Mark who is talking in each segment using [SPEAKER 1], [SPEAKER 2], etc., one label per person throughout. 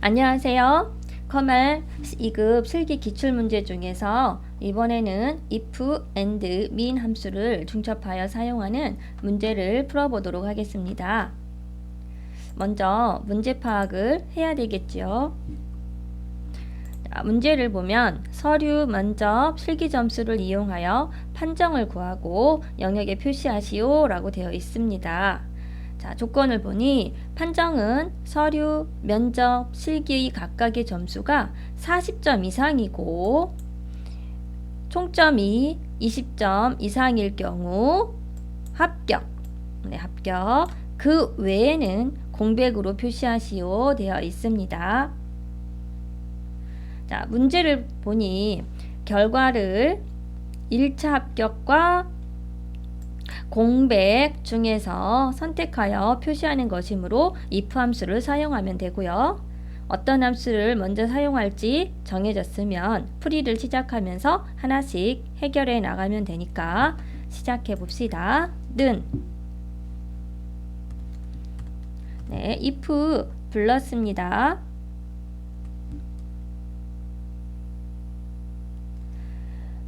[SPEAKER 1] 안녕하세요. 커말 2급 실기 기출문제 중에서 이번에는 if, and, mean 함수를 중첩하여 사용하는 문제를 풀어보도록 하겠습니다. 먼저 문제 파악을 해야 되겠지요. 문제를 보면 서류 면접 실기 점수를 이용하여 판정을 구하고 영역에 표시하시오 라고 되어 있습니다. 자, 조건을 보니 판정은 서류, 면접, 실기 각각의 점수가 40점 이상이고 총점이 20점 이상일 경우 합격. 합격. 그 외에는 공백으로 표시하시오 되어 있습니다. 자, 문제를 보니 결과를 1차 합격과 공백 중에서 선택하여 표시하는 것이므로 if 함수를 사용하면 되고요. 어떤 함수를 먼저 사용할지 정해졌으면 풀이를 시작하면서 하나씩 해결해 나가면 되니까 시작해 봅시다. 는 if 불렀습니다.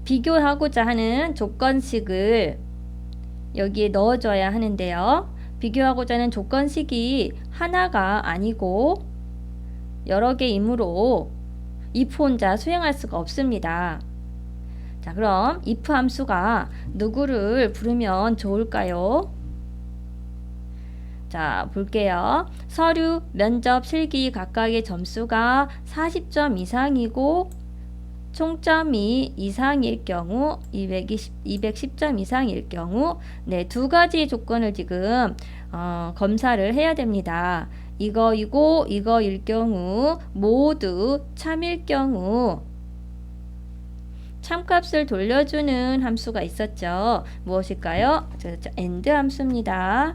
[SPEAKER 1] 비교하고자 하는 조건식을 여기에 넣어줘야 하는데요. 비교하고자 하는 조건식이 하나가 아니고 여러 개이므로 if 혼자 수행할 수가 없습니다. 자, 그럼 if 함수가 누구를 부르면 좋을까요? 자, 볼게요. 서류, 면접, 실기 각각의 점수가 40점 이상이고 총점이 이상일 경우 210점 이상일 경우 두 가지 조건을 지금 검사를 해야 됩니다. 이거이고 이거일 경우 모두 참일 경우 참값을 돌려주는 함수가 있었죠. 무엇일까요? and 함수입니다.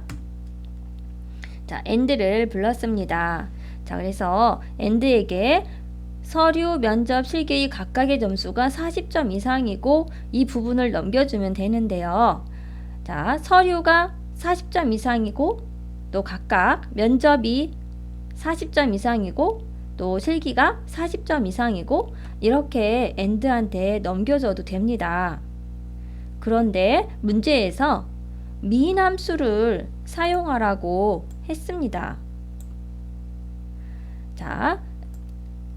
[SPEAKER 1] 자, and를 불렀습니다. 자, 그래서 and에게 서류, 면접, 실기 각각의 점수가 40점 이상이고 이 부분을 넘겨주면 되는데요. 자, 서류가 40점 이상이고 또 각각 면접이 40점 이상이고 또 실기가 40점 이상이고 이렇게 and한테 넘겨줘도 됩니다. 그런데 문제에서 mean 함수를 사용하라고 했습니다. 자,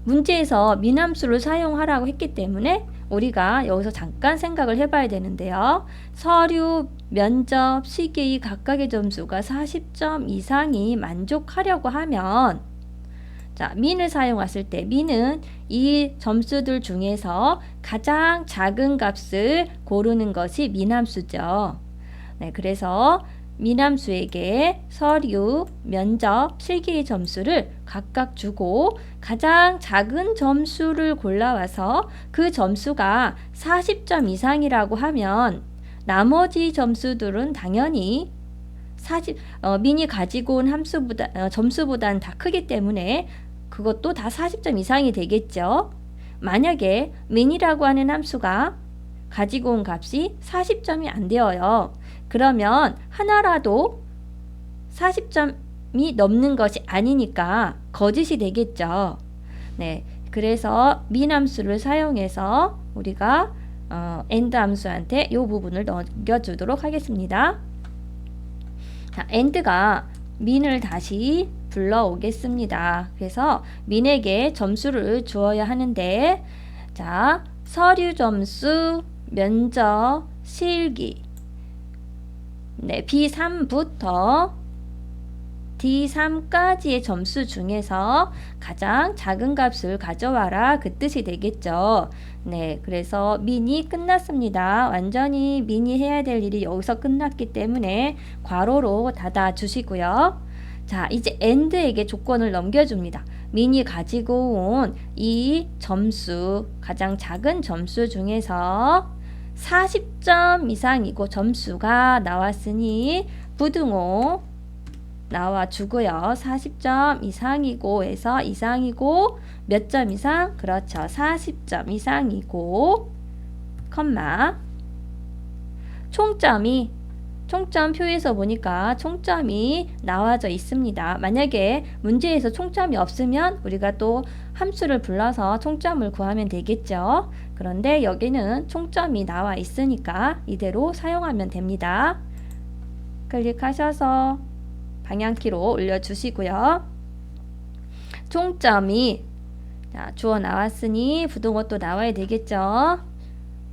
[SPEAKER 1] 문제에서 민함수를 사용하라고 했기 때문에 우리가 여기서 잠깐 생각을 해봐야 되는데요. 서류, 면접, 실기 각각의 점수가 40점 이상이 만족하려고 하면 자, 민을 사용했을 때 민은 이 점수들 중에서 가장 작은 값을 고르는 것이 민함수죠. 그래서 민함수에게 서류, 면접, 실기의 점수를 각각 주고 가장 작은 점수를 골라와서 그 점수가 40점 이상이라고 하면 나머지 점수들은 당연히 민이 가지고 온 점수보다는 다 크기 때문에 그것도 다 40점 이상이 되겠죠. 만약에 민이라고 하는 함수가 가지고 온 값이 40점이 안 되어요. 그러면 하나라도 40점이 넘는 것이 아니니까 거짓이 되겠죠. 그래서 min 함수를 사용해서 우리가 and 함수한테 이 부분을 넘겨주도록 하겠습니다. 자, and가 min을 다시 불러오겠습니다. 그래서 min에게 점수를 주어야 하는데 자, 서류 점수, 면접, 실기 B3부터 D3까지의 점수 중에서 가장 작은 값을 가져와라 그 뜻이 되겠죠. 그래서 민이 끝났습니다. 완전히 민이 해야 될 일이 여기서 끝났기 때문에 괄호로 닫아 주시고요. 자, 이제 and에게 조건을 넘겨줍니다. 민이 가지고 온 이 점수, 가장 작은 점수 중에서 40점 이상이고 점수가 나왔으니 부등호 나와주고요. 40점 이상이고 해서 이상이고 몇 점 이상? 그렇죠. 40점 이상이고 컴마 총점이 총점표에서 보니까 총점이 나와져 있습니다. 만약에 문제에서 총점이 없으면 우리가 또 함수를 불러서 총점을 구하면 되겠죠. 그런데 여기는 총점이 나와 있으니까 이대로 사용하면 됩니다. 클릭하셔서 방향키로 올려주시고요. 총점이 주어 나왔으니 부등호도 나와야 되겠죠.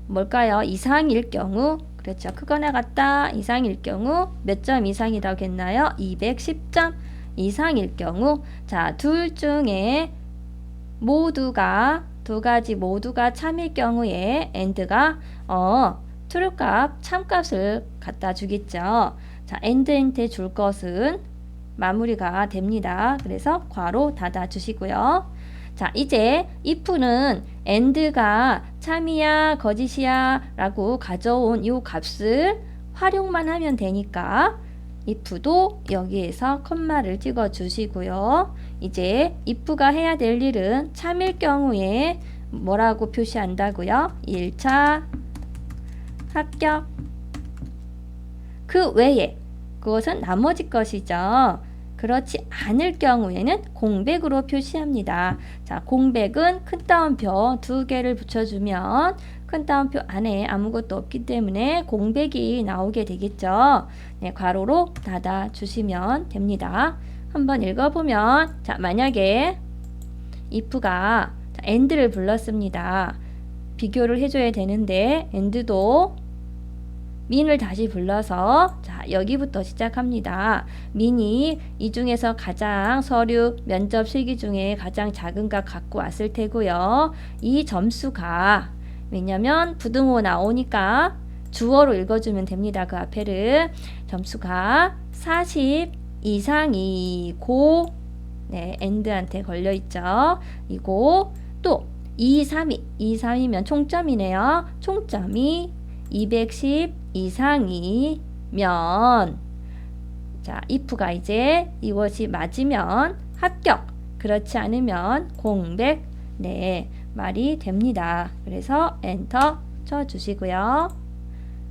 [SPEAKER 1] 뭘까요? 이상일 경우, 그렇죠. 크거나 같다 이상일 경우 몇 점 이상이라고 했나요? 210점 이상일 경우, 자, 둘 중에 모두가, 두 가지 모두가 참일 경우에 and가 true값, 참값을 갖다 주겠죠. 자, and한테 줄 것은 마무리가 됩니다. 그래서 괄호 닫아 주시고요. 자, 이제 if는 and가 참이야 거짓이야 라고 가져온 이 값을 활용만 하면 되니까 if도 여기에서 콤마를 찍어 주시고요. 이제 if가 해야 될 일은 참일 경우에 뭐라고 표시한다고요? 1차 합격. 그 외에 그것은 나머지 것이죠. 그렇지 않을 경우에는 공백으로 표시합니다. 자, 공백은 큰 따옴표 두 개를 붙여주면 큰 따옴표 안에 아무것도 없기 때문에 공백이 나오게 되겠죠. 네, 괄호로 닫아 주시면 됩니다. 한번 읽어보면, 자, 만약에 if가 and를 불렀습니다. 비교를 해줘야 되는데 and도 민을 다시 불러서, 자, 여기부터 시작합니다. 민이 이 중에서 가장 서류 면접 실기 중에 가장 작은 값 갖고 왔을 테고요. 이 점수가, 왜냐면 부등호 나오니까 주어로 읽어주면 됩니다. 그 앞에를. 점수가 40 이상이고, 네, and한테 걸려있죠. 이고, 또 2, 3이, 2, 3이면 총점이네요. 총점이 210 이상이면, 자, if가 이제 이것이 맞으면 합격, 그렇지 않으면 공백, 네, 말이 됩니다. 그래서 엔터 쳐주시고요.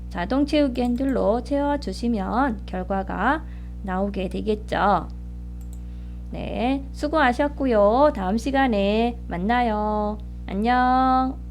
[SPEAKER 1] 자동 채우기 핸들로 채워주시면 결과가 나오게 되겠죠. 네, 수고하셨고요. 다음 시간에 만나요. 안녕.